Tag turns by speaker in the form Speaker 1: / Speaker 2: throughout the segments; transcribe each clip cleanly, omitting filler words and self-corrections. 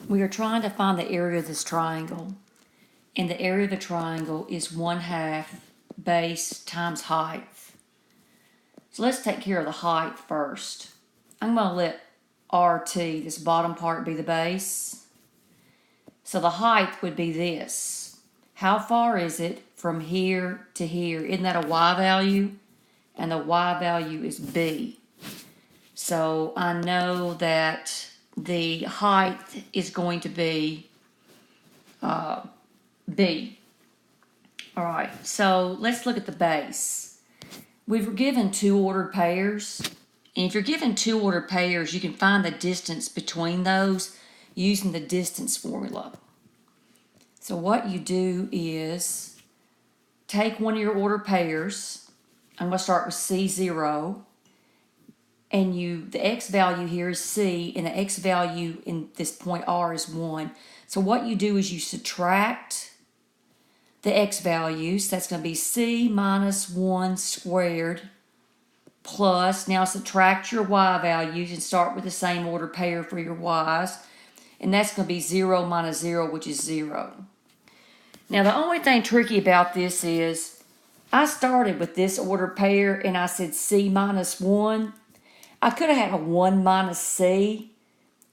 Speaker 1: we are trying to find the area of this triangle. And the area of the triangle is 1/2 base times height. So let's take care of the height first. I'm going to let RT, this bottom part, be the base. So the height would be this. How far is it from here to here? Isn't that a y value? And the y value is b. So I know that the height is going to be b. All right, so let's look at the base. We were given 2 ordered pairs. And if you're given 2 ordered pairs, you can find the distance between those using the distance formula. So what you do is take one of your ordered pairs. I'm going to start with C0. And the x value here is C, and the x value in this point R is 1. So what you do is you subtract the x values. That's going to be C minus 1 squared plus, now subtract your y values and start with the same order pair for your y's. And that's going to be 0 minus 0, which is 0. Now the only thing tricky about this is I started with this order pair and I said C minus 1. I could have had a 1 minus C.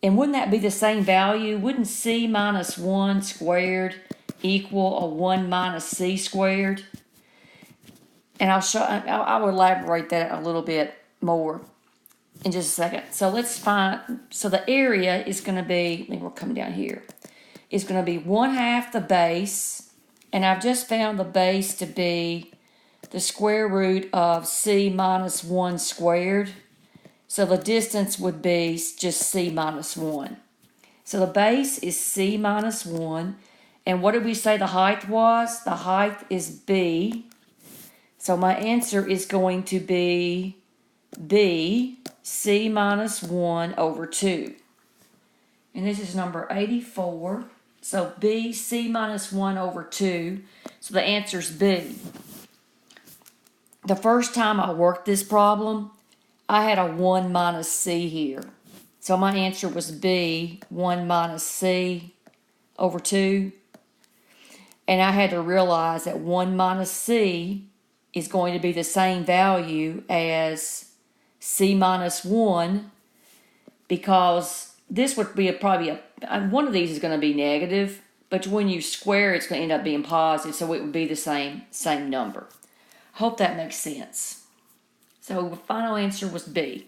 Speaker 1: And wouldn't that be the same value? Wouldn't C minus 1 squared equal a 1 minus C squared? And I will elaborate that a little bit more in just a second. So let's find, so the area is going to be, we'll come down here. It's going to be 1/2 the base. And I've just found the base to be the square root of C minus 1 squared. So the distance would be just C minus 1. So the base is C minus 1. And what did we say the height was? The height is B. So my answer is going to be B, C minus 1 over 2. And this is number 84. So B, C minus 1 over 2. So the answer is B. The first time I worked this problem, I had a 1 minus C here. So my answer was B, 1 minus C over 2. And I had to realize that 1 minus C is going to be the same value as C minus 1, because this would be probably one of these is going to be negative, but when you square it's going to end up being positive, so it would be the same number. Hope that makes sense. So the final answer was B.